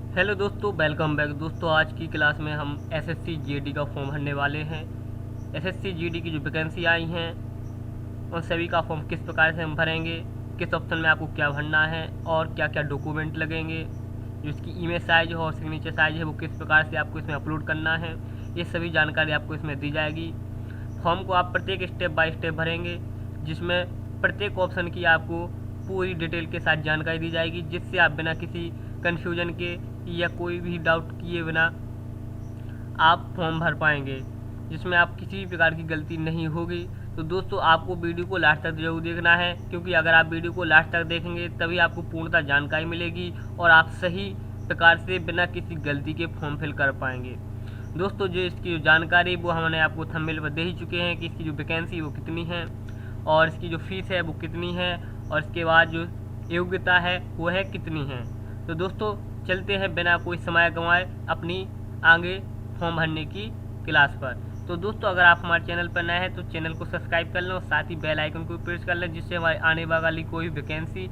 Hello दोस्तों, welcome back. दोस्तों आज की क्लास में हम एसएससी जीडी का फॉर्म भरने वाले हैं। एसएससी जीडी की जो वैकेंसी आई हैं उन सभी का फॉर्म किस प्रकार से हम भरेंगे, किस ऑप्शन में आपको क्या भरना है और क्या क्या डॉक्यूमेंट लगेंगे, जो इसकी इमेज साइज और सिग्नेचर साइज है वो किस प्रकार से आपको इसमें अपलोड करना है, ये सभी जानकारी आपको इसमें दी जाएगी। फॉर्म को आप प्रत्येक स्टेप बाय स्टेप भरेंगे, जिसमें प्रत्येक ऑप्शन की आपको पूरी डिटेल के साथ जानकारी दी जाएगी, जिससे आप बिना किसी कन्फ्यूजन के या कोई भी डाउट किए बिना आप फॉर्म भर पाएंगे, जिसमें आप किसी भी प्रकार की गलती नहीं होगी। तो दोस्तों आपको वीडियो को लास्ट तक जरूर देखना है, क्योंकि अगर आप वीडियो को लास्ट तक देखेंगे तभी आपको पूर्णतः जानकारी मिलेगी और आप सही प्रकार से बिना किसी गलती के फॉर्म फिल कर पाएंगे। दोस्तों जो इसकी जो जानकारी वो हमने आपको थंबनेल पर दे ही चुके हैं कि इसकी जो वैकेंसी वो कितनी है और इसकी जो फीस है वो कितनी है और इसके बाद जो योग्यता है वो है कितनी है। तो दोस्तों चलते हैं बिना कोई समय गंवाए अपनी आगे फॉर्म भरने की क्लास पर। तो दोस्तों अगर आप हमारे चैनल पर नए हैं तो चैनल को सब्सक्राइब कर लें और साथ ही बेल आइकन को प्रेस कर लें, जिससे हमारे आने वाली कोई वैकेंसी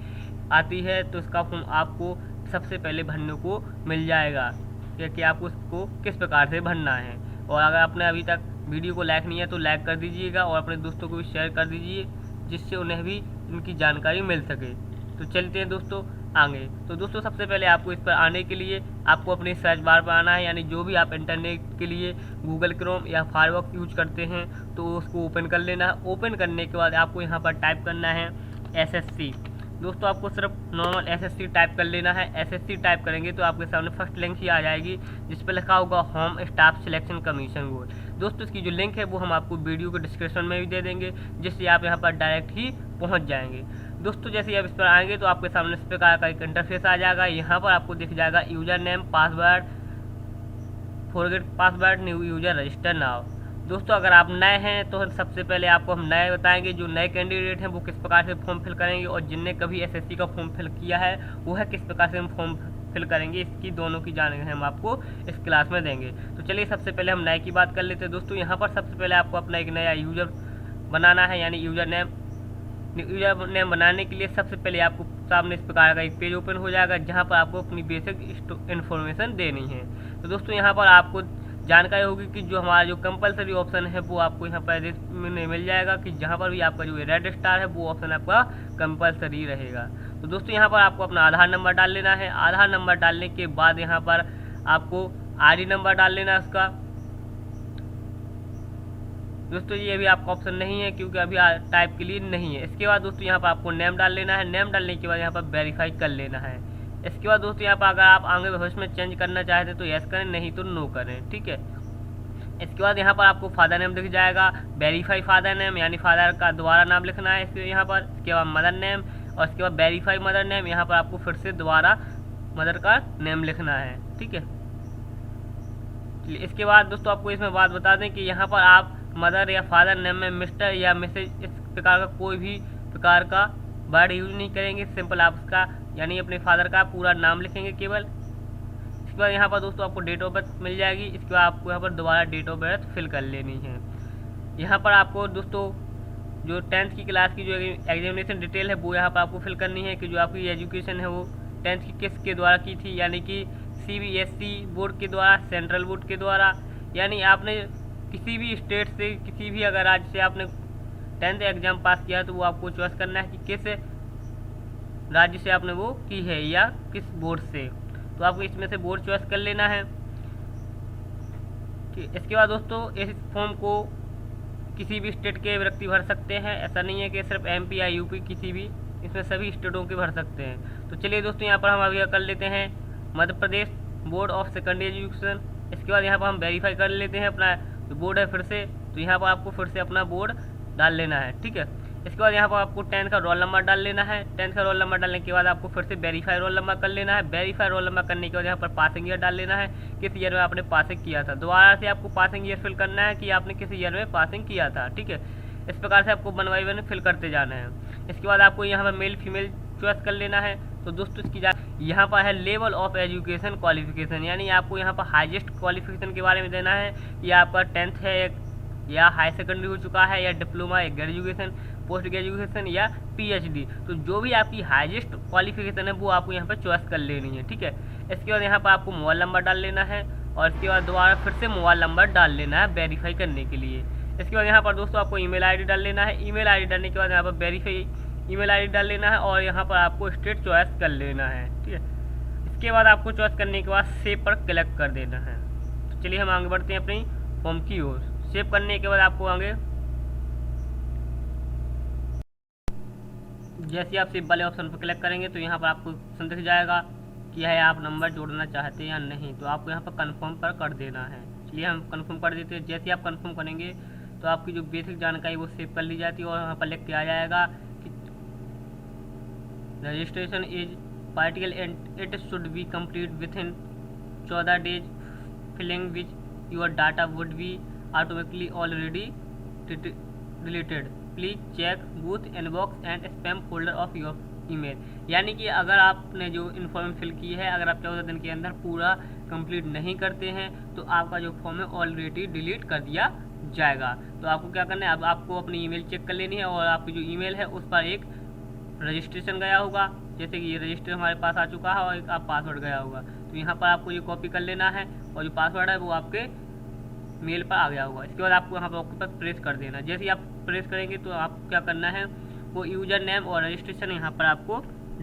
आती है तो इसका फॉर्म आपको सबसे पहले भरने को मिल जाएगा कि आपको उसको किस प्रकार से भरना है। और अगर आपने अभी तक वीडियो को लाइक नहीं है तो लाइक कर दीजिएगा और अपने दोस्तों को भी शेयर कर दीजिए, जिससे उन्हें भी इनकी जानकारी मिल सके। तो चलते हैं दोस्तों आगे। तो दोस्तों सबसे पहले आपको इस पर आने के लिए आपको अपने सर्च बार पर आना है, यानी जो भी आप इंटरनेट के लिए गूगल क्रोम या फायरफॉक्स यूज करते हैं तो उसको ओपन कर लेना है। ओपन करने के बाद आपको यहाँ पर टाइप करना है एसएससी। दोस्तों आपको सिर्फ नॉर्मल एसएससी टाइप कर लेना है। एसएससी टाइप करेंगे तो आपके सामने फर्स्ट लिंक ही आ जाएगी, जिस पर लिखा होगा home staff selection commission board. दोस्तों इसकी जो लिंक है वो हम आपको वीडियो के डिस्क्रिप्शन में भी दे देंगे, जिससे आप यहाँ पर डायरेक्ट ही पहुँच जाएंगे। दोस्तों जैसे ही आप इस पर आएंगे तो आपके सामने इस प्रकार का एक इंटरफेस आ जाएगा। यहाँ पर आपको दिख जाएगा user name, password, forget password, new user, register now. दोस्तों अगर आप नए हैं तो सबसे पहले आपको हम नए बताएंगे, जो नए कैंडिडेट हैं वो किस प्रकार से फॉर्म फिल करेंगे और जिनने कभी एसएससी का फॉर्म फिल किया है वो है किस प्रकार से हम फॉर्म फिल करेंगे। इसकी दोनों की जानकारी हम आपको इस क्लास में देंगे। तो चलिए सबसे पहले हम नए की बात कर लेते हैं। दोस्तों यहाँ पर सबसे पहले आपको अपना एक नया यूजर बनाना है, यानी यूजर नेम बनाने के लिए सबसे पहले आपको सामने इस प्रकार का एक पेज ओपन हो जाएगा, जहां पर आपको अपनी बेसिक इन्फॉर्मेशन देनी है। तो दोस्तों यहाँ पर आपको जानकारी होगी कि जो हमारा जो कंपलसरी ऑप्शन है वो आपको यहाँ पर मिल जाएगा, कि जहाँ पर भी आपका जो रेड स्टार है वो ऑप्शन आपका कंपलसरी रहेगा। तो दोस्तों यहाँ पर आपको अपना आधार नंबर डाल लेना है। आधार नंबर डालने के बाद यहाँ पर आपको आईडी नंबर डाल लेना है उसका। दोस्तों ये भी आपका ऑप्शन नहीं है क्योंकि अभी टाइप के लिए नहीं है। इसके बाद दोस्तों यहाँ पर आपको नेम डाल लेना है। नेम डालने के बाद यहाँ पर वेरीफाई कर लेना है। इसके बाद दोस्तों यहाँ पर अगर आप आगे भविष्य में चेंज करना चाहते हैं तो यस करें, नहीं तो नो करें, ठीक है। इसके बाद यहाँ पर आपको फादर नेम दिख जाएगा, वेरीफाई फादर नेम, यानी फादर का दोबारा नाम लिखना है इसके यहाँ पर। इसके बाद मदर नेम और इसके बाद वेरीफाई मदर नेम, यहाँ पर आपको फिर से दोबारा मदर का नेम लिखना है, ठीक है। इसके बाद दोस्तों आपको इसमें बात बता दें कि यहाँ पर आप मदर या फादर नेम में मिस्टर या मिसेज इस प्रकार का कोई भी प्रकार का वर्ड यूज नहीं करेंगे। सिंपल आप उसका यानी अपने फादर का पूरा नाम लिखेंगे केवल। इसके बाद यहाँ पर दोस्तों आपको डेट ऑफ बर्थ मिल जाएगी। इसके बाद आपको यहाँ पर दोबारा डेट ऑफ बर्थ फिल कर लेनी है। यहाँ पर आपको दोस्तों जो 10th की क्लास की जो एग्जामिनेशन डिटेल है वो यहाँ पर आपको फिल करनी है, कि जो आपकी एजुकेशन है वो 10th की किसके द्वारा की थी, यानी कि सीबीएसई बोर्ड के द्वारा, सेंट्रल बोर्ड के द्वारा, यानी आपने किसी भी स्टेट से किसी भी अगर राज्य से आपने 10th एग्जाम पास किया तो वो आपको चॉइस करना है कि किस राज्य से आपने वो की है या किस बोर्ड से। तो आपको इसमें से बोर्ड चॉइस कर लेना है। इसके बाद दोस्तों इस फॉर्म को किसी भी स्टेट के व्यक्ति भर सकते हैं, ऐसा नहीं है कि सिर्फ एमपी या यूपी, किसी भी, इसमें सभी स्टेटों के भर सकते हैं। तो चलिए दोस्तों यहाँ पर हम अभी कर लेते हैं Madhya Pradesh board of secondary education. इसके बाद यहाँ पर हम वेरीफाई कर लेते हैं अपना जो बोर्ड है फिर से। तो यहाँ पर आपको फिर से अपना बोर्ड डाल लेना है, ठीक है। इसके बाद यहाँ पर आपको 10th का रोल नंबर डाल लेना है। 10th का रोल नंबर डालने के बाद आपको फिर से वेरीफाई रोल नंबर कर लेना है। वेरीफाई रोल नंबर करने के बाद यहाँ पर पासिंग ईयर डाल लेना है, किस ईयर में आपने पासिंग किया था। दोबारा से आपको पासिंग ईयर फिल करना है कि आपने किस ईयर में पासिंग किया था, ठीक है। इस प्रकार से आपको वन बाई वन फिल करते जाना है। इसके बाद आपको यहाँ पर मेल फीमेल चॉइस कर लेना है। तो दोस्तों इसकी यहाँ पर है लेवल ऑफ एजुकेशन क्वालिफिकेशन, यानी आपको यहाँ पर हाईएस्ट क्वालिफिकेशन के बारे में देना है कि आपका 10th है या हाई सेकेंडरी हो चुका है या डिप्लोमा या ग्रेजुएशन, पोस्ट ग्रेजुएशन या PhD। तो जो भी आपकी हाईएस्ट क्वालिफिकेशन है वो आपको यहाँ पर चॉइस कर लेनी है, ठीक है। इसके बाद यहाँ पर आपको मोबाइल नंबर डाल लेना है और इसके बाद दोबारा फिर से मोबाइल नंबर डाल लेना है वेरीफाई करने के लिए। इसके बाद यहाँ पर दोस्तों आपको ईमेल आईडी डाल लेना है। ईमेल आईडी डालने के बाद यहाँ पर वेरीफाई ईमेल आईडी डाल लेना है और यहाँ पर आपको स्टेट चॉइस कर लेना है, ठीक है। इसके बाद आपको चॉइस करने के बाद सेव पर क्लिक कर देना है। तो चलिए हम आगे बढ़ते हैं अपनी फॉर्म की ओर। सेव करने के बाद आपको आगे जैसे आप सेव वाले ऑप्शन पर क्लिक करेंगे तो यहाँ पर आपको ऑप्शन दिख जाएगा कि है आप नंबर जोड़ना चाहते हैं या नहीं। तो आपको यहाँ पर कन्फर्म पर कर देना है। चलिए हम कन्फर्म कर देते हैं। जैसे आप कन्फर्म करेंगे तो आपकी जो बेसिक जानकारी वो सेव कर ली जाती है और यहाँ पर लिख के आ जाएगा कि registration is particle and it should be complete within 14 days, filling which your data would be automatically already deleted. Please check both inbox and spam folder of your email. यानी कि अगर आपने जो इन्फॉर्मेशन फिल की है, अगर आप 14 दिन के अंदर पूरा कंप्लीट नहीं करते हैं तो आपका जो फॉर्म है ऑलरेडी डिलीट कर दिया जाएगा। तो आपको क्या करना है, अब आपको अपनी ईमेल चेक कर लेनी है और आपकी जो ईमेल है उस पर एक रजिस्ट्रेशन गया होगा, जैसे कि ये रजिस्टर हमारे पास आ चुका है और एक आप पासवर्ड गया होगा। तो यहाँ पर आपको ये कॉपी कर लेना है और जो पासवर्ड है वो आपके मेल पर आ गया होगा। इसके बाद आपको यहाँ पर ओके पर प्रेस कर देना। जैसे ही आप प्रेस करेंगे तो आपको क्या करना है, वो यूज़र नेम और रजिस्ट्रेशन यहाँ पर आपको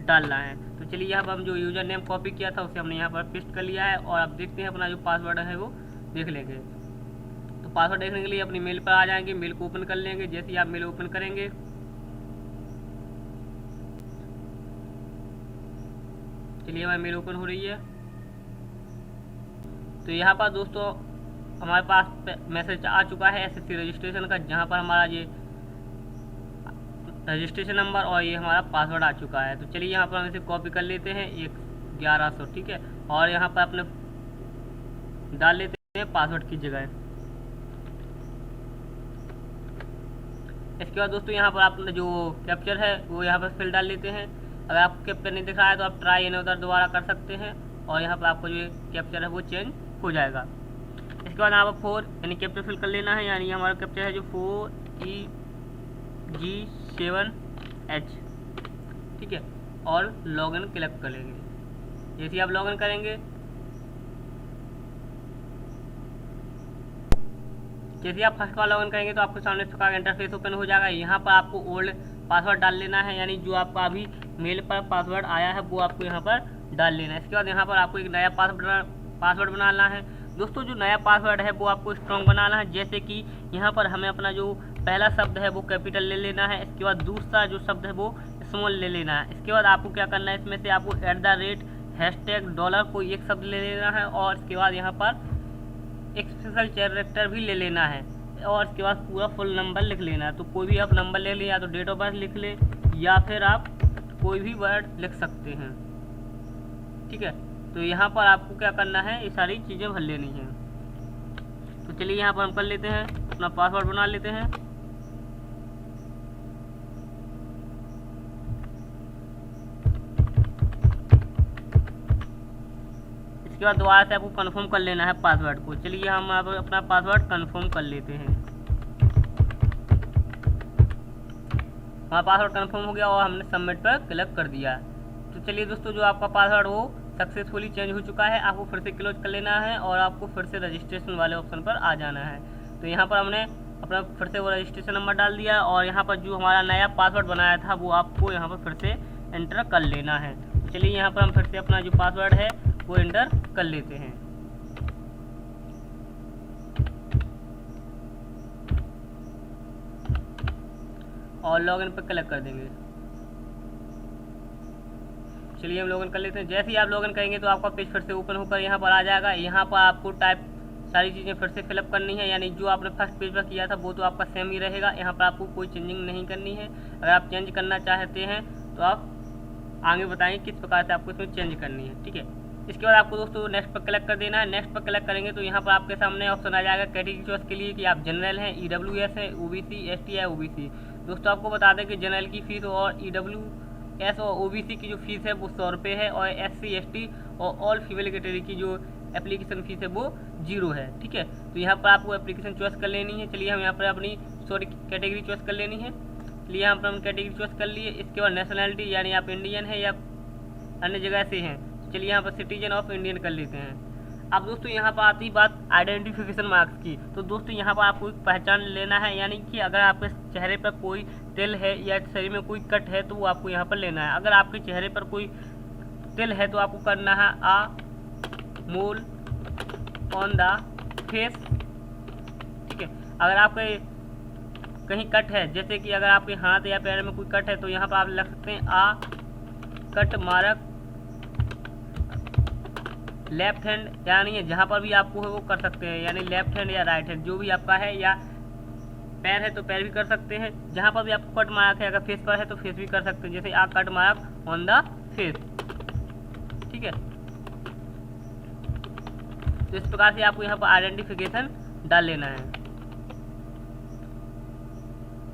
डालना है। तो चलिए यहाँ पर हम जो यूज़र नेम कॉपी किया था उसे हमने यहाँ पर पेस्ट कर लिया है और आप देखते हैं अपना जो पासवर्ड है वो देख लेंगे। तो पासवर्ड देखने के लिए अपनी मेल पर आ जाएंगे, मेल को ओपन कर लेंगे। जैसे ही आप मेल ओपन करेंगे चलिए हमारी मेल ओपन हो रही है। तो यहाँ पर दोस्तों हमारे पास मैसेज आ चुका है SSC रजिस्ट्रेशन का, जहाँ पर हमारा ये रजिस्ट्रेशन नंबर और ये हमारा पासवर्ड आ चुका है। तो चलिए यहाँ पर हम इसे कॉपी कर लेते हैं 1100, ठीक है, और यहाँ पर अपने डाल लेते हैं पासवर्ड की जगह। इसके बाद दोस्तों यहाँ पर आपने जो कैप्चर है वो यहाँ पर फिल डाल लेते हैं। अगर आपको कैप्चर नहीं दिख रहा है तो आप ट्राई एंड उधर दोबारा कर सकते हैं और यहाँ पर आपको जो कैप्चर है वो चेंज हो जाएगा। इसके बाद यहाँ पर 4 यानी कैप्चर फिल कर लेना है, यानी हमारा कैप्चर है जो 4EG7H, ठीक है, और लॉगिन क्लिक कर लेंगे। जैसे आप लॉगिन करेंगे, जैसे आप फर्स्ट बार लॉगिन करेंगे तो आपके सामने इसका इंटरफेस ओपन हो जाएगा। यहाँ पर आपको ओल्ड पासवर्ड डाल लेना है, यानी जो आपका अभी मेल पर पासवर्ड आया है वो आपको यहाँ पर डाल लेना है। इसके बाद यहाँ पर आपको एक नया पासवर्ड बनाना है। दोस्तों जो नया पासवर्ड है वो आपको स्ट्रॉन्ग बनाना है, जैसे कि यहाँ पर हमें अपना जो पहला शब्द है वो कैपिटल ले लेना है। इसके बाद दूसरा जो शब्द है वो स्मॉल ले लेना है। इसके बाद आपको क्या करना है, इसमें से आपको @ $, कोई एक शब्द ले लेना है और इसके बाद यहाँ पर एक स्पेशल कैरेक्टर भी ले लेना है और इसके बाद पूरा फुल नंबर लिख लेना है। तो कोई भी आप नंबर ले लें, या तो डेट ऑफ बर्थ लिख ले या फिर आप कोई भी वर्ड लिख सकते हैं, ठीक है। तो यहाँ पर आपको क्या करना है, ये सारी चीज़ें भर लेनी है। तो चलिए यहाँ पर हम कर लेते हैं, अपना पासवर्ड बना लेते हैं। इसके बाद दोबारा से आपको कंफर्म कर लेना है पासवर्ड को। चलिए हम अब अपना पासवर्ड कंफर्म कर लेते हैं। हमारा पासवर्ड कंफर्म हो गया और हमने सबमिट पर क्लिक कर दिया। तो चलिए दोस्तों जो आपका पासवर्ड वो सक्सेसफुली चेंज हो चुका है। आपको फिर से क्लोज कर लेना है और आपको फिर से रजिस्ट्रेशन वाले ऑप्शन पर आ जाना है। तो यहाँ पर हमने अपना फिर से वो रजिस्ट्रेशन नंबर डाल दिया और यहाँ पर जो हमारा नया पासवर्ड बनाया था वो आपको यहाँ पर फिर से एंटर कर लेना है। तो चलिए यहाँ पर हम फिर से अपना जो पासवर्ड है वो एंटर कर लेते हैं। और लॉगिन पर क्लिक कर देंगे। चलिए हम लॉगिन कर लेते हैं। जैसे ही आप लॉगिन करेंगे तो आपका पेज फिर से ओपन होकर यहाँ पर आ जाएगा। यहाँ पर आपको टाइप सारी चीज़ें फिर से फिलअप करनी है, यानी जो आपने फर्स्ट पेज पर किया था वो तो आपका सेम ही रहेगा। यहाँ पर आपको कोई चेंजिंग नहीं करनी है। अगर आप चेंज करना चाहते हैं तो आप आगे बताएंगे किस प्रकार से आपको इसमें चेंज करनी है, ठीक है। इसके बाद आपको दोस्तों नेक्स्ट पर क्लिक कर देना है। नेक्स्ट पर क्लिक करेंगे तो यहाँ पर आपके सामने ऑप्शन आ जाएगा कैटेगरी चॉइस के लिए कि आप जनरल हैं, EWS है, OBC, ST है, OBC। दोस्तों आपको बता दें कि जनरल की फीस और EWS और OBC की जो फीस है वो 100 रुपये है और SC, ST और ऑल फीमेल कैटेगरी की जो एप्लीकेशन फीस है वो 0 है, ठीक है। तो यहाँ पर आपको एप्लीकेशन चॉइस कर लेनी है। चलिए हम यहाँ पर अपनी कैटेगरी चॉइस कर लेनी है। चलिए यहाँ पर हम कैटेगरी चॉइस कर लिए। इसके बाद नेशनैलिटी यानी आप इंडियन है या अन्य जगह से हैं, चलिए यहाँ पर सिटीजन ऑफ इंडियन कर लेते हैं। अब दोस्तों यहाँ पर आती बात आइडेंटिफिकेशन मार्क्स की। तो दोस्तों यहाँ पर आपको एक पहचान लेना है, यानी कि अगर आपके चेहरे पर कोई तिल है या शरीर में कोई कट है तो वो आपको यहाँ पर लेना है। अगर आपके चेहरे पर कोई तिल है तो आपको करना है आ मोल ऑन द फेस, ठीक है। अगर आपके कहीं कट है, जैसे कि अगर आपके हाथ या पैर में कोई कट है तो यहाँ पर आप लिख सकते हैं आ कट मार्क लेफ्ट हैंड, यानी जहाँ पर भी आपको है वो कर सकते हैं, यानी लेफ्ट हैंड या राइट हैंड जो भी आपका है, या पैर है तो पैर भी कर सकते हैं। जहाँ पर भी आपको कट मार्क है, अगर फेस पर है तो फेस भी कर सकते हैं, जैसे a cut mark on the face, ठीक है। तो इस प्रकार से आपको यहाँ पर आइडेंटिफिकेशन डाल लेना है।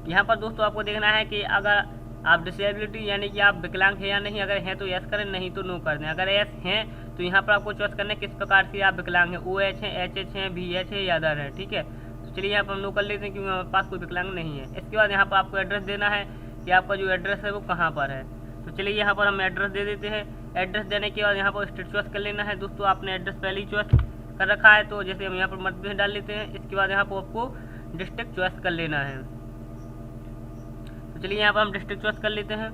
यहाँ पर दोस्तों आपको देखना है कि अगर आप डिसेबिलिटी यानी कि आप विकलांग हैं या नहीं, अगर हैं तो यस करें, नहीं तो नो कर दें। अगर यस हैं तो यहाँ पर आपको चॉइस करना है किस प्रकार से आप विकलांग हैं, OH हैं, HH हैं, VH है या अदर है, ठीक है। तो चलिए यहाँ पर हम नो कर लेते हैं क्योंकि हमारे पास कोई विकलांग नहीं है। इसके बाद यहाँ पर आपको एड्रेस देना है कि आपका जो एड्रेस है वो कहाँ पर है। तो चलिए यहाँ पर हम एड्रेस दे देते हैं। एड्रेस देने के बाद यहाँ पर स्टेट चॉइस कर लेना है। दोस्तों आपने एड्रेस पहले ही चॉइस कर रखा है, तो जैसे हम यहाँ पर मध्य प्रदेश डाल लेते हैं। इसके बाद यहाँ पर आपको डिस्ट्रिक्ट चॉइस कर लेना है। तो चलिए यहाँ पर हम डिस्ट्रिक्ट चॉइस कर लेते हैं।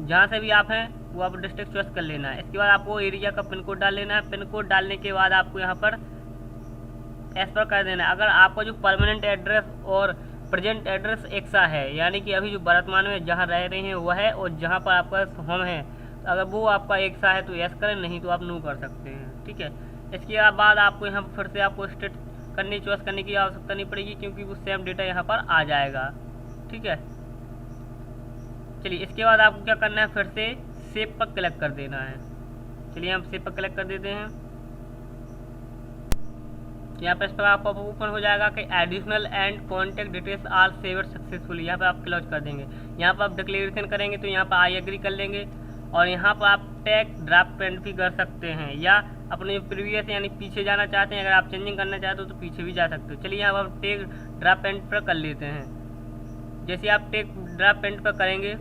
जहाँ से भी आप हैं वो आप डिस्ट्रिक्ट चॉइस कर लेना है। इसके बाद आपको एरिया का पिन कोड डाल लेना है। पिन कोड डालने के बाद आपको यहाँ पर एस पर कर देना है। अगर आपका जो परमानेंट एड्रेस और प्रेजेंट एड्रेस एक सा है, यानी कि अभी जो वर्तमान में जहाँ रह रहे हैं वह है, और जहाँ पर आपका होम है अगर वो आपका एक सा है तो यस करें, नहीं तो आप नो कर सकते हैं, ठीक है। इसके बाद आपको यहाँ फिर से आपको स्टेट करनी चॉइस करने की आवश्यकता नहीं पड़ेगी, क्योंकि वो सेम डेटा यहाँ पर आ जाएगा, ठीक है। चलिए इसके बाद आपको क्या करना है, फिर से सेव पर क्लिक कर देना है। चलिए हम सेव पर क्लिक कर देते हैं। यहाँ पर इस पर आपको ओपन हो जाएगा कि additional and contact details are saved successfully, यहाँ पर आप क्लोज कर देंगे। यहाँ पर आप डिक्लेरेशन करेंगे तो यहाँ पर आई एग्री कर लेंगे, और यहाँ पर आप टैग ड्राफ्ट प्रिंट भी कर सकते हैं, या अपने प्रीवियस यानी पीछे जाना चाहते हैं, अगर आप चेंजिंग करना चाहते हो तो पीछे भी जा सकते हो। चलिए यहाँ पर टैग ड्राफ्ट प्रिंट पर कर लेते हैं। जैसे आप टैग ड्राफ्ट प्रिंट पर करेंगे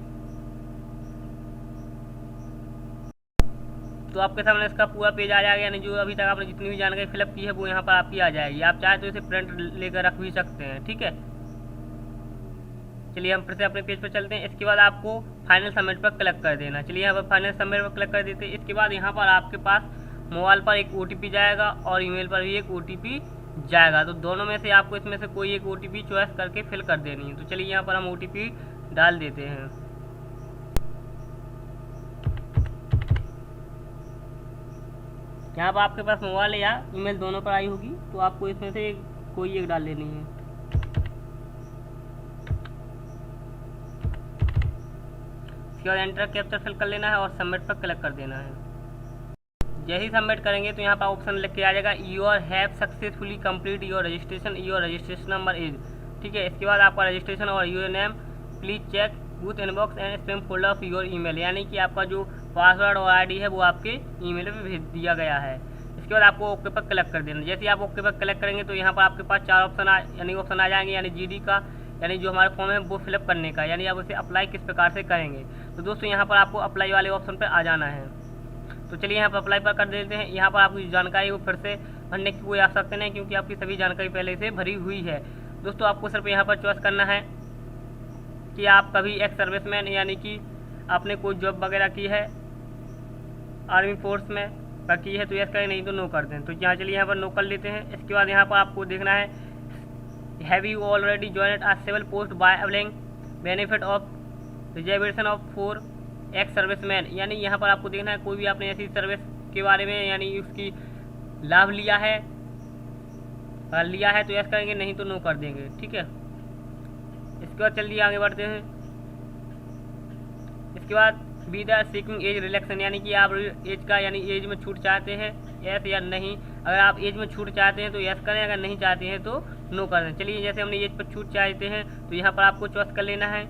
तो आपके सामने इसका पूरा पेज आ जाएगा, यानी जो अभी तक आपने जितनी भी जानकारी फिलअप की है वो यहाँ पर आपकी आ जाएगी। आप चाहे तो इसे प्रिंट लेकर रख भी सकते हैं, ठीक है। चलिए हम फिर से अपने पेज पर चलते हैं। इसके बाद आपको फाइनल सबमिट पर क्लिक कर देना। चलिए यहाँ पर फाइनल सबमिट पर क्लिक कर देते हैं। इसके बाद यहाँ पर आपके पास मोबाइल पर एक OTP जाएगा और ईमेल पर भी एक OTP जाएगा। तो दोनों में से आपको इसमें से कोई एक OTP चॉइस करके फिल कर देनी है। तो चलिए यहाँ पर हम OTP डाल देते हैं। यहाँ पर आपके पास मोबाइल या ईमेल दोनों पर आई होगी, तो आपको इसमें से कोई एक डाल लेनी है। इसके बाद एंटर कैप्चर फिल कर लेना है और सबमिट पर क्लिक कर देना है। जैसे ही सबमिट करेंगे तो यहाँ पर ऑप्शन लिख के आ जाएगा you're have successfully complete your registration number is, ठीक है। इसके बाद आपका रजिस्ट्रेशन और your name please check both inbox and spam folder of your email, यानी कि आपका जो पासवर्ड और ID है वो आपके ईमेल पे भेज दिया गया है। इसके बाद आपको ओके पर क्लिक कर देना। जैसे आप ओके पर क्लिक करेंगे तो यहाँ पर आपके पास 4 ऑप्शन आ जाएंगे, यानी GD का, यानी जो हमारा फॉर्म है वो फिलअप करने का, यानी आप उसे अप्लाई किस प्रकार से करेंगे। तो दोस्तों यहाँ पर आपको अप्लाई वाले ऑप्शन पर आ जाना है। तो चलिए यहाँ पर अप्लाई पर कर देते हैं। यहाँ पर आपकी जानकारी वो फिर से भरने की कोई आवश्यकता नहीं, क्योंकि आपकी सभी जानकारी पहले से भरी हुई है। दोस्तों आपको सिर्फ यहाँ पर चॉइस करना है कि आप कभी एक्स सर्विसमैन, यानी कि आपने कोई जॉब वगैरह की है आर्मी फोर्स में पर की है तो यस करें, नहीं तो नो कर दें। तो यहाँ चलिए यहाँ पर नो कर लेते हैं। इसके बाद यहाँ पर आपको देखना है have you already joined a civil post by availing benefit of reservation of for ex serviceman, यानी यहाँ पर आपको देखना है कोई भी आपने ऐसी सर्विस के बारे में यानी उसकी लाभ लिया है, अगर लिया है तो यस करेंगे, नहीं तो नो कर देंगे, ठीक है। इसके बाद चलिए आगे बढ़ते हैं। इसके बाद be the seeking as relaxation, यानी कि आप एज का यानी एज में छूट चाहते हैं, यस या नहीं। अगर आप एज में छूट चाहते हैं तो यस करें, अगर नहीं चाहते हैं तो नो कर दें। चलिए जैसे हमने एज पर छूट चाहते हैं तो यहाँ पर आपको चॉइस कर लेना है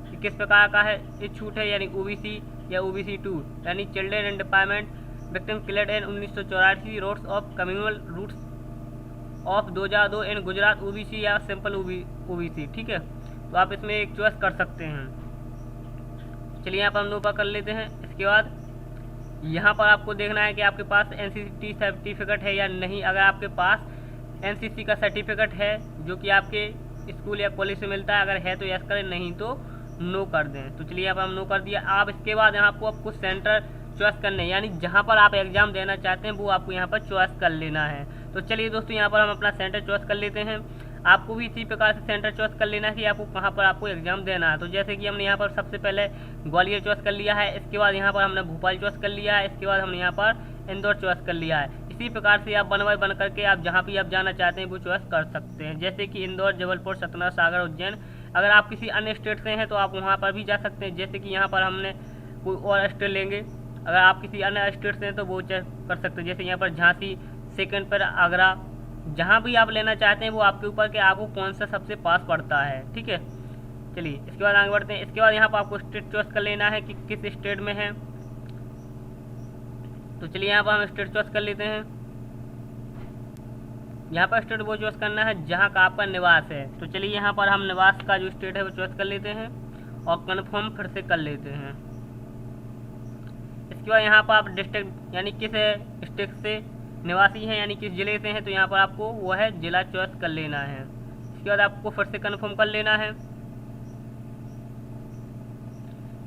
कि किस प्रकार का है ये छूट है, यानी OBC या OBC 2, यानी children and department victim killed in 1984 riots of communal riots of 2002 in Gujarat OBC या सिंपल OBC, ठीक है। तो आप इसमें एक चॉइस कर सकते हैं। चलिए यहाँ पर हम नो पर कर लेते हैं। इसके बाद यहाँ पर आपको देखना है कि आपके पास एनसीसी सर्टिफिकेट है या नहीं। अगर आपके पास एनसीसी का सर्टिफिकेट है जो कि आपके स्कूल या कॉलेज से मिलता है, अगर है तो यस करें, नहीं तो नो कर दें। तो चलिए यहाँ पर हम नो कर दिया। आप इसके बाद यहाँ आपको कुछ सेंटर चॉइस करने, यानी जहाँ पर आप एग्ज़ाम देना चाहते हैं वो आपको यहाँ पर चॉइस कर लेना है। तो चलिए दोस्तों यहाँ पर हम अपना सेंटर चॉइस कर लेते हैं। आपको भी इसी प्रकार से सेंटर चॉइस कर लेना है कि आपको कहाँ पर आपको एग्ज़ाम देना है। तो जैसे कि हमने यहाँ पर सबसे पहले ग्वालियर चॉइस कर लिया है, इसके बाद यहाँ पर हमने भोपाल चॉइस कर लिया है, इसके बाद हमने यहाँ पर इंदौर चॉइस कर लिया है। इसी प्रकार से आप वन बाय वन करके आप जहाँ भी आप जाना चाहते हैं वो चॉइस कर सकते हैं। जैसे कि इंदौर, जबलपुर, सतना, सागर, उज्जैन। अगर आप किसी अन्य स्टेट से हैं तो आप वहाँ पर भी जा सकते हैं। जैसे कि यहाँ पर हमने कोई और स्टेट लेंगे, अगर आप किसी अन्य स्टेट से हैं तो वो चेक कर सकते हैं। जैसे यहाँ पर झांसी, सेकंड पर आगरा। जहाँ भी आप लेना चाहते हैं वो आपके ऊपर कि आपको कौन सा सबसे पास पड़ता है। ठीक है, चलिए इसके बाद आगे बढ़ते हैं। इसके बाद यहाँ पर आपको स्टेट चॉइस कर लेना है कि किस स्टेट में है। तो चलिए यहाँ पर हम स्टेट चॉइस कर लेते हैं। यहाँ पर स्टेट वो चॉइस करना है जहाँ का आपका निवास है। तो चलिए यहाँ पर हम निवास का जो स्टेट है वो चॉइस कर लेते हैं और कन्फर्म फिर से कर लेते हैं। इसके बाद यहाँ पर आप डिस्ट्रिक्ट यानी किस स्टेट से निवासी हैं, यानी किस ज़िले से हैं, तो यहाँ पर आपको वो है ज़िला चॉइस कर लेना है। इसके बाद आपको फिर से कन्फर्म कर लेना है।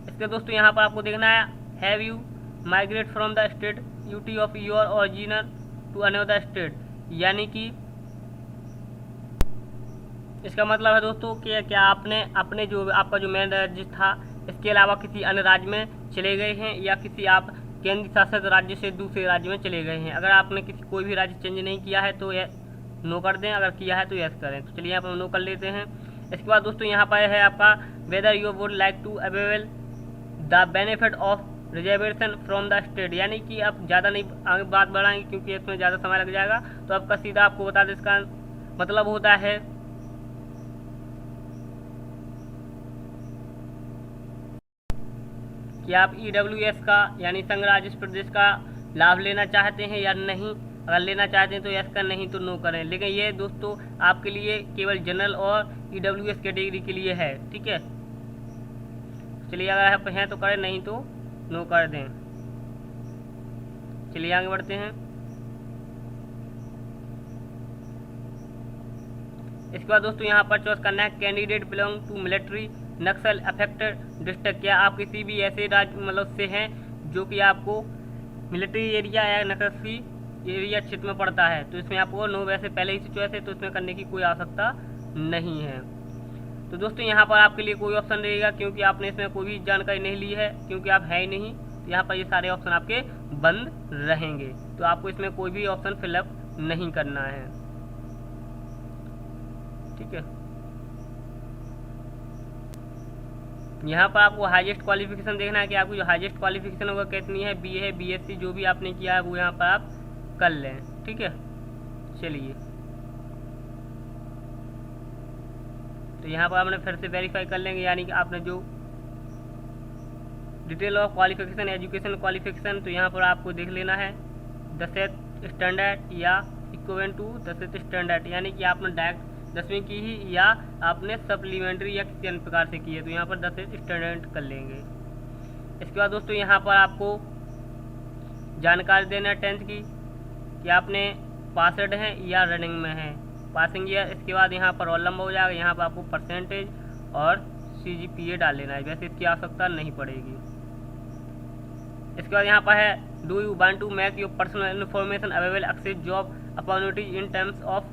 इसके दोस्तों यहाँ पर आपको देखना है have you migrate from the state UT of your original to another state, यानी कि इसका मतलब है दोस्तों कि क्या आपने अपने जो आपका जो मेन राज्य था इसके अलावा किसी अन्य राज्य में चले गए हैं या किसी आप केंद्र शासित राज्य से दूसरे राज्य में चले गए हैं। अगर आपने किसी कोई भी राज्य चेंज नहीं किया है तो नो कर दें, अगर किया है तो यस करें। तो चलिए यहाँ पर नो कर लेते हैं। इसके बाद दोस्तों यहाँ पर है आपका whether you would like to avail the benefit of reservation from the state, यानी कि आप ज़्यादा नहीं आगे बात बढ़ाएंगे क्योंकि इसमें ज़्यादा समय लग जाएगा। तो आपका सीधा आपको बता दें, इसका मतलब होता है कि आप EWS का यानी संघ राज्य प्रदेश का लाभ लेना चाहते हैं या नहीं। अगर लेना चाहते हैं तो यस का, नहीं तो नो करें। लेकिन ये दोस्तों आपके लिए केवल जनरल और EWS कैटेगरी के लिए है। ठीक है, चलिए अगर आप हैं तो करें, नहीं तो नो कर दें। चलिए आगे बढ़ते हैं। इसके बाद दोस्तों यहाँ पर चॉइस करना है candidate belong to military Naxal affected district. क्या आप किसी भी ऐसे राज्य मतलब से हैं जो कि आपको मिलिट्री एरिया या नक्सली एरिया क्षेत्र में पड़ता है, तो इसमें आपको नो, वैसे पहले ही से चॉइस है तो इसमें करने की कोई आवश्यकता नहीं है। तो दोस्तों यहाँ पर आपके लिए कोई ऑप्शन रहेगा क्योंकि आपने इसमें कोई भी जानकारी नहीं ली है, क्योंकि आप है ही नहीं। तो यहाँ पर ये सारे ऑप्शन आपके बंद रहेंगे, तो आपको इसमें कोई भी ऑप्शन फिलअप नहीं करना है। ठीक है, यहाँ पर आपको हाईएस्ट क्वालिफिकेशन देखना है कि आपकी जो हाईएस्ट क्वालिफिकेशन होगा कितनी है, BA है, BSc जो भी आपने किया है वो यहाँ पर आप कर लें। ठीक है, चलिए तो यहाँ पर आपने फिर से वेरीफाई कर लेंगे, यानी कि आपने जो detail of qualification education qualification, तो यहाँ पर आपको देख लेना है 10th स्टैंडर्ड या इक्विवेलेंट टू 10th स्टैंडर्ड, यानी कि आपने डायरेक्ट 10वीं की ही या आपने सप्लीमेंट्री या किसी अन्य प्रकार से की है, तो यहाँ पर 10th स्टैंडर्ड कर लेंगे। इसके बाद दोस्तों यहाँ पर आपको जानकारी देना है 10th की कि आपने पासड हैं या रनिंग में हैं, पासिंग ईयर। इसके बाद यहाँ पर रोल नंबर हो जाएगा, यहाँ पर आपको परसेंटेज और CGPA डाल लेना है, वैसे इसकी आवश्यकता नहीं पड़ेगी। इसके बाद यहाँ पर है do you want to make your personal information available access job opportunities in terms of,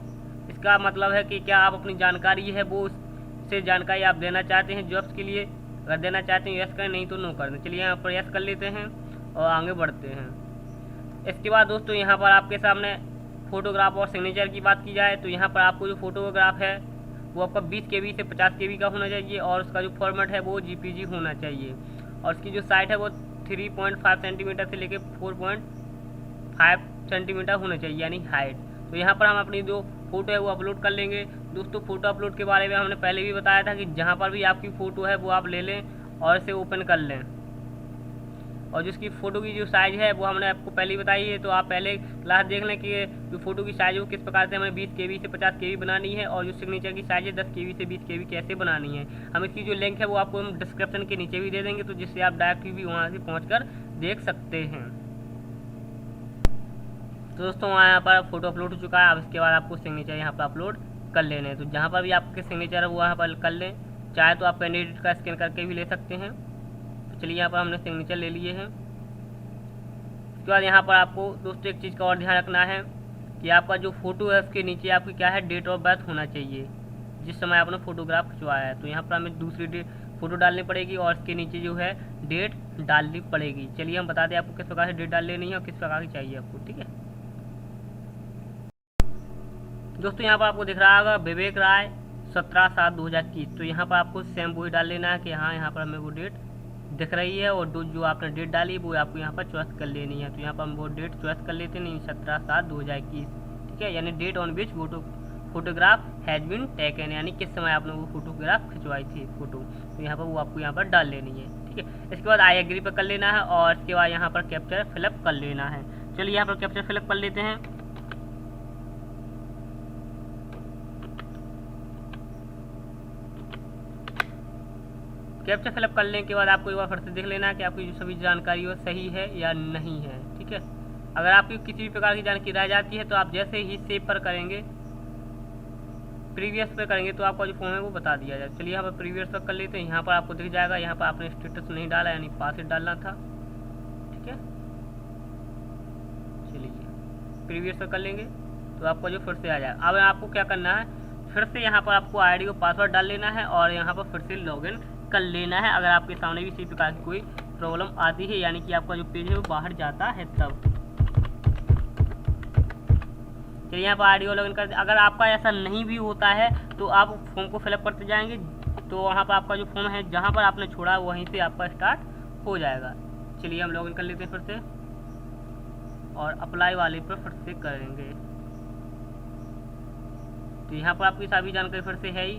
इसका मतलब है कि क्या आप अपनी जानकारी है वो से जानकारी आप देना चाहते हैं जॉब्स के लिए। अगर देना चाहते हैं यस करें, नहीं तो नो कर दें। चलिए यहाँ पर यस कर लेते हैं और आगे बढ़ते हैं। इसके बाद दोस्तों यहाँ पर आपके सामने फ़ोटोग्राफ और सिग्नेचर की बात की जाए तो यहाँ पर आपको जो फोटोग्राफ है वो आपका 20 KB से 50 KB का होना चाहिए और उसका जो फॉर्मेट है वो JPG होना चाहिए और उसकी जो साइट है वो 3.5 सेंटीमीटर से लेकर 4.5 सेंटीमीटर होना चाहिए, यानी हाइट। तो यहाँ पर हम अपनी जो फ़ोटो है वो अपलोड कर लेंगे। दोस्तों फ़ोटो अपलोड के बारे में हमने पहले भी बताया था कि जहाँ पर भी आपकी फ़ोटो है वो आप ले लें और इसे ओपन कर लें। और जिसकी फ़ोटो की जो साइज़ है वो हमने आपको पहले ही बताई है, तो आप पहले क्लास देख लें कि जो फ़ोटो की साइज़ है वो किस प्रकार से हमें 20 KB से 50 KB बनानी है, और जो सिग्नेचर की साइज़ है 10 KB से 20 KB कैसे बनानी है। हम इसकी जो लिंक है वो आपको हम डिस्क्रिप्शन के नीचे भी दे देंगे, तो जिससे आप डायरेक्टली भी वहाँ से पहुँच देख सकते हैं। तो दोस्तों यहाँ पर फ़ोटो अपलोड हो चुका है। अब इसके बाद आपको सिग्नेचर यहाँ पर अपलोड कर लेने हैं, तो जहाँ पर भी आपके सिग्नेचर है वो यहाँ पर कर लें, चाहे तो आप कैंडिडेट का स्कैन करके भी ले सकते हैं। तो चलिए यहाँ पर हमने सिग्नेचर ले लिए हैं। उसके बाद यहाँ पर आपको दोस्तों एक चीज़ का और ध्यान रखना है कि आपका जो फ़ोटो है उसके नीचे आपकी क्या है, डेट ऑफ बर्थ होना चाहिए जिस समय आपने फ़ोटोग्राफ खिंचवाया है। तो यहाँ पर हमें दूसरी फ़ोटो डालनी पड़ेगी और इसके नीचे जो है डेट डालनी पड़ेगी। चलिए हम बता दें आपको किस प्रकार से डेट डाल लेनी है और किस प्रकार की चाहिए आपको, ठीक है दोस्तों। यहाँ पर आपको दिख रहा होगा विवेक राय 17/7/2021। तो यहाँ पर आपको सेम वही डाल लेना है कि हाँ यहाँ पर हमें वो डेट दिख रही है, और जो आपने डेट डाली वो आपको यहाँ पर चॉइस कर लेनी है। तो यहाँ पर हम वो डेट चॉइस कर लेते हैं 17/7/2021, ठीक है, यानी date on which photograph has been taken, यानी किस समय आपने वो फोटोग्राफ खिंचवाई थी फ़ोटो। तो यहाँ पर वो आपको यहाँ पर डाल लेनी है, ठीक है। इसके बाद आई एग्री पर कर लेना है और इसके बाद यहाँ पर कैप्चर फिलअप कर लेना है। चलिए यहाँ पर कैप्चर फिलअप कर लेते हैं। कैप्चर फिलअप करने के बाद आपको एक बार फिर से देख लेना है कि आपकी जो सभी जानकारी वो सही है या नहीं है, ठीक है। अगर आपकी किसी भी प्रकार की जानकारी रह जाती है तो आप जैसे ही सेव पर करेंगे, प्रीवियस पे करेंगे, तो आपका जो फॉर्म है वो बता दिया जाए। चलिए यहाँ पर प्रीवियस पर कर लेते हैं। यहाँ पर आपको दिख जाएगा, यहाँ पर आपने स्टेटस नहीं डाला यानी पासवर्ड डालना था, ठीक है। चलिए प्रीवियस पर कर लेंगे तो आपका जो फिर से आ जाएगा। अब आपको क्या करना है, फिर से यहाँ पर आपको आईडी को पासवर्ड डाल लेना है और यहाँ पर फिर से लॉगिन कर लेना है। अगर आपके सामने भी इसी प्रकार की कोई प्रॉब्लम आती है, यानी कि आपका जो पेज है वो बाहर जाता है तब। चलिए यहाँ पर आईडी को लॉगिन कर। अगर आपका ऐसा नहीं भी होता है तो आप फॉर्म को फिलअप करते जाएंगे, तो वहाँ पर आपका जो फॉर्म है जहाँ पर आपने छोड़ा वहीं से आपका स्टार्ट हो जाएगा। चलिए हम लॉगिन कर लेते हैं फिर से और अप्लाई वाले पर फिर से करेंगे। तो यहाँ पर आपकी सभी जानकारी फिर से है ही,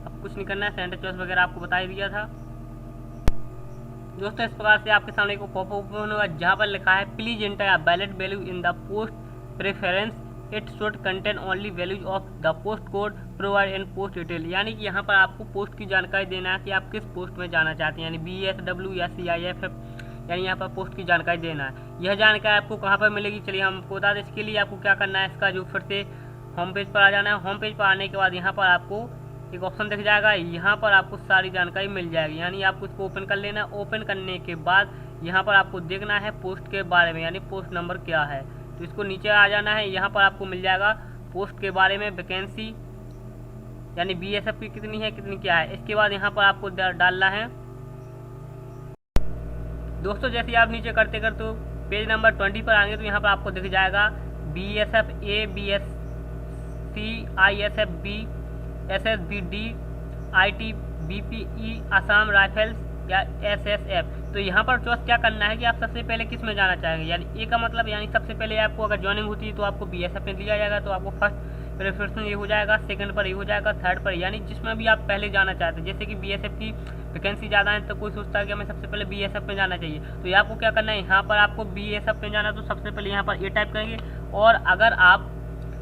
अब कुछ नहीं करना है। सेंटर चॉइस वगैरह आपको बता ही दिया था दोस्तों। इस प्रकार से आपके सामने को पॉपअप ओपन होगा जहाँ पर लिखा है please enter a valid value in the post preference, it should contain only values of the post code provide in post detail, यानी कि यहाँ पर आपको पोस्ट की जानकारी देना है कि आप किस पोस्ट में जाना चाहते हैं, यानी BSW या CIF, यानी यहाँ पर पोस्ट की जानकारी देना है। यह जानकारी आपको कहाँ पर मिलेगी, चलिए हम आपको बता दें। इसके लिए आपको क्या करना है, इसका जो फिर से होम पेज पर आ जाना है। होम पेज पर आने के बाद यहाँ पर आपको एक ऑप्शन दिख जाएगा, यहाँ पर आपको सारी जानकारी मिल जाएगी, यानी आपको इसको ओपन कर लेना है। ओपन करने के बाद यहाँ पर आपको देखना है पोस्ट के बारे में, यानी पोस्ट नंबर क्या है, तो इसको नीचे आ जाना है। यहाँ पर आपको मिल जाएगा पोस्ट के बारे में वैकेंसी, यानी BSF की कितनी है कितनी क्या है। इसके बाद यहाँ पर आपको डालना है दोस्तों। जैसे आप नीचे करते करते पेज नंबर 20 पर आएंगे तो यहाँ पर आपको दिख जाएगा BSF A, BSC, ISF B, SSB D, IT, BPE, Assam rifles या SSF। तो यहाँ पर चॉइस क्या करना है कि आप सबसे पहले किस में जाना चाहेंगे, यानी ए का मतलब यानी सबसे पहले आपको अगर ज्वाइनिंग होती है तो आपको BSF में दिया जाएगा, तो आपको फर्स्ट प्रेफरेंस ये हो जाएगा, सेकंड पर ये हो जाएगा, थर्ड पर, यानी जिसमें भी आप पहले जाना चाहते हैं। जैसे कि BSF की वैकेंसी ज़्यादा है तो कोई सोचता है कि हमें सबसे पहले BSF में जाना चाहिए, तो ये आपको क्या करना है, यहाँ पर आपको BSF में जाना, तो सबसे पहले यहाँ पर A टाइप करेंगे। और अगर आप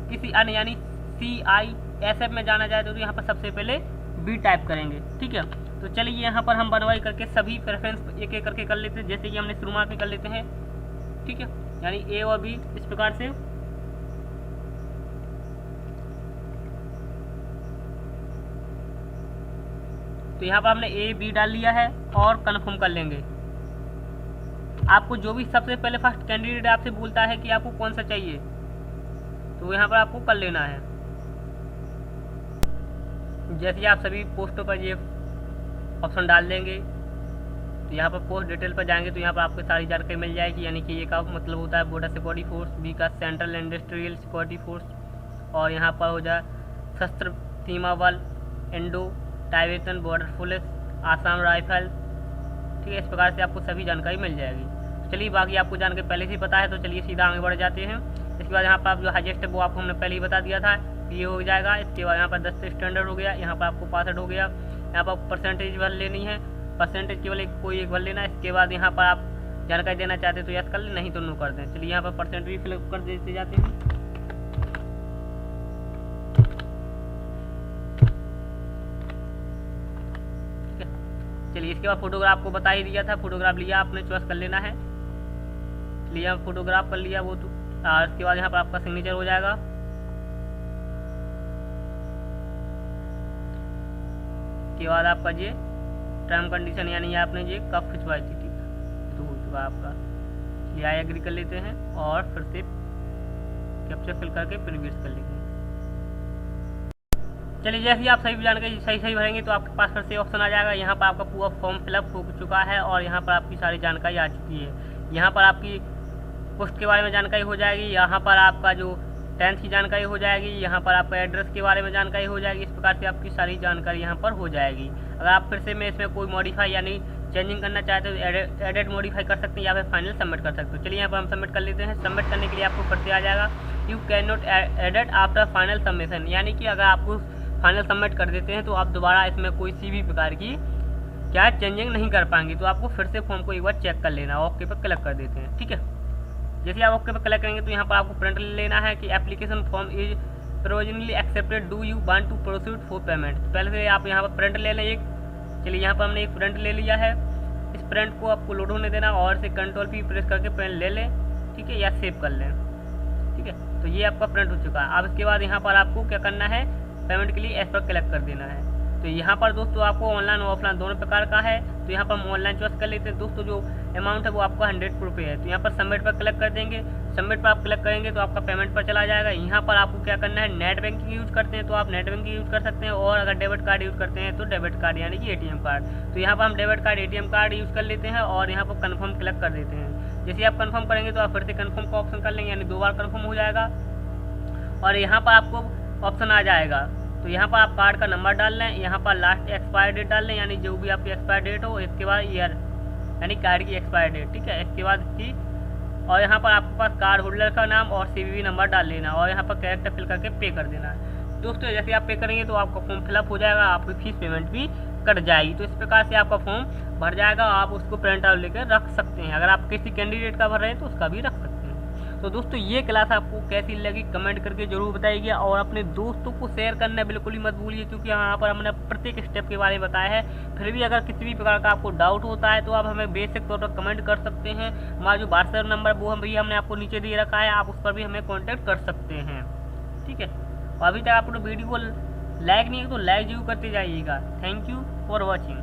किसी अन्य यानी CISF में जाना चाहते हो तो यहाँ पर सबसे पहले B टाइप करेंगे, ठीक है। तो चलिए यहाँ पर हम बनवाई करके सभी प्रेफरेंस एक एक करके कर लेते हैं, जैसे कि हमने शुरुआत में कर लेते हैं, ठीक है, यानी A और B इस प्रकार से। तो यहाँ पर हमने A B डाल लिया है और कन्फर्म कर लेंगे। आपको जो भी सबसे पहले फर्स्ट कैंडिडेट आपसे बोलता है कि आपको कौन सा चाहिए, तो यहाँ पर आपको कर लेना है। जैसे आप सभी पोस्टों पर ये ऑप्शन डाल देंगे तो यहाँ पर पोस्ट डिटेल पर जाएंगे तो यहाँ पर आपको सारी जानकारी मिल जाएगी, यानी कि A का मतलब होता है बॉर्डर सिक्योरिटी फोर्स, B का सेंट्रल इंडस्ट्रियल सिक्योरिटी फोर्स, और यहाँ पर हो जाए सशस्त्र सीमा बल, Indo Tibetan border police, Assam rifle, ठीक है। इस प्रकार से आपको सभी जानकारी मिल जाएगी। चलिए बाकी आपको जानकारी पहले से ही पता है, तो चलिए सीधा आगे बढ़ जाते हैं। इसके बाद यहाँ पर आप जो हाईएस्ट है वो आपको हमने पहले ही बता दिया था, ये हो जाएगा। इसके बाद यहाँ पर 10 से स्टैंडर्ड हो गया, यहाँ पर आपको 65 हो गया। यहाँ पर परसेंटेज भर लेनी है, परसेंटेज केवल कोई एक भर लेना है। इसके बाद यहाँ पर आप जानकारी देना चाहते तो यस कर लें, नहीं तो नो कर दें। चलिए यहाँ पर परसेंट भी फिल कर देते जाते हैं। चलिए इसके बाद फोटोग्राफ को बता ही दिया था, फोटोग्राफ लिया आपने, चॉइस कर लेना है। लिया फोटोग्राफ कर लिया वो तो, और इसके बाद यहाँ पर आपका सिग्नेचर हो जाएगा। के बाद आपका ये टर्म कंडीशन यानी आपने ये कब खिंचवाई थी, ठीक है, तो हो चुका आपका। ये एग्री कर लेते हैं और फिर से कैप्चर फिल करके प्रीवियस कर लेंगे। चलिए जैसे ही आप सही जानकारी सही भरेंगे तो आपके पास फिर से ऑप्शन आ जाएगा। यहाँ पर आपका पूरा फॉर्म फिलअप हो चुका है और यहाँ पर आपकी सारी जानकारी आ चुकी है। यहाँ पर आपकी पोस्ट के बारे में जानकारी हो जाएगी, यहाँ पर आपका जो 10th की जानकारी हो जाएगी, यहाँ पर आपका एड्रेस के बारे में जानकारी हो जाएगी। इस प्रकार से आपकी सारी जानकारी यहाँ पर हो जाएगी। अगर आप फिर से इसमें कोई मॉडिफाई यानी चेंजिंग करना चाहते हो तो एडिट मॉडिफाई कर सकते हैं या फिर फाइनल सबमिट कर सकते हो। चलिए यहाँ पर हम सबमिट कर लेते हैं। सबमिट करने के लिए आपको फिर से आ जाएगा you can not edit after final submission, यानी कि अगर आपको फाइनल सबमिट कर देते हैं तो आप दोबारा इसमें कोई सी भी प्रकार की क्या चेंजिंग नहीं कर पाएंगे। तो आपको फिर से फॉर्म को एक बार चेक कर लेना। ओके पर क्लिक कर देते हैं, ठीक है। जैसे आप ओके पर क्लिक करेंगे तो यहाँ पर आपको प्रिंट ले लेना है कि application form is provisionally accepted, do you want to proceed for payment. पहले से आप यहाँ पर प्रिंट ले लें एक। चलिए यहाँ पर हमने एक प्रिंट ले लिया है। इस प्रिंट को आपको लोड होने देना और से कंट्रोल P प्रेस करके प्रिंट ले लें, ठीक है, या सेव कर लें, ठीक है। तो ये आपका प्रिंट हो चुका है। अब इसके बाद यहाँ पर आपको क्या करना है, पेमेंट के लिए एस पर क्लिक कर देना है। तो यहाँ पर दोस्तों आपको ऑनलाइन और ऑफलाइन दोनों प्रकार का है। तो यहाँ पर हम ऑनलाइन चॉइस कर लेते हैं दोस्तों। जो अमाउंट है वो आपका 100 रुपये है। तो यहाँ पर सबमिट पर क्लिक कर देंगे। सबमिट पर आप क्लिक करेंगे तो आपका पेमेंट पर चला जाएगा। यहाँ पर आपको क्या करना है, नेट बैंकिंग यूज़ करते हैं तो आप नेट बैंकिंग यूज़ कर सकते हैं, और अगर डेबिट कार्ड यूज़ करते हैं तो डेबिट कार्ड यानी कि ATM कार्ड। तो यहाँ पर हम debit card ATM card use कर लेते हैं और यहाँ पर कन्फर्म क्लिक कर देते हैं। जैसे आप कन्फर्म करेंगे तो आप फिर से कन्फर्म का ऑप्शन कर लेंगे, यानी 2 बार कन्फर्म हो जाएगा। और यहाँ पर आपको ऑप्शन आ जाएगा, तो यहाँ पर आप कार्ड का नंबर डाल लें, यहाँ पर लास्ट एक्सपायर डेट डाल लें, यानी जो भी आपकी एक्सपायर डेट हो, इसके बाद ईयर यानी कार्ड की एक्सपायर डेट, ठीक है, इसके बाद इसकी, और यहाँ पर आपके पास कार्ड होल्डर का नाम और CVV नंबर डाल लेना और यहाँ पर कैरेक्टर फिल करके पे कर देना है। दोस्तों जैसे आप पे करेंगे तो आपका फॉर्म फिलअप हो जाएगा, आपकी फीस पेमेंट भी कट जाएगी। तो इस प्रकार से आपका फॉर्म भर जाएगा, आप उसको प्रिंट आउट लेकर रख सकते हैं। अगर आप किसी कैंडिडेट का भर रहे हैं तो उसका भी रख सकते हैं। तो दोस्तों ये क्लास आपको कैसी लगी कमेंट करके जरूर बताइएगा, और अपने दोस्तों को शेयर करना बिल्कुल ही मत भूलिए, क्योंकि यहाँ पर हमने प्रत्येक स्टेप के बारे में बताया है। फिर भी अगर किसी भी प्रकार का आपको डाउट होता है तो आप हमें बेसिक तौर पर कमेंट कर सकते हैं। हमारा जो व्हाट्सएप नंबर वो हम भी हमने आपको नीचे दे रखा है, आप उस पर भी हमें कॉन्टैक्ट कर सकते हैं, ठीक है। और अभी तक आपने वीडियो को लाइक नहीं है तो लाइक जरूर करते जाइएगा। Thank you for watching.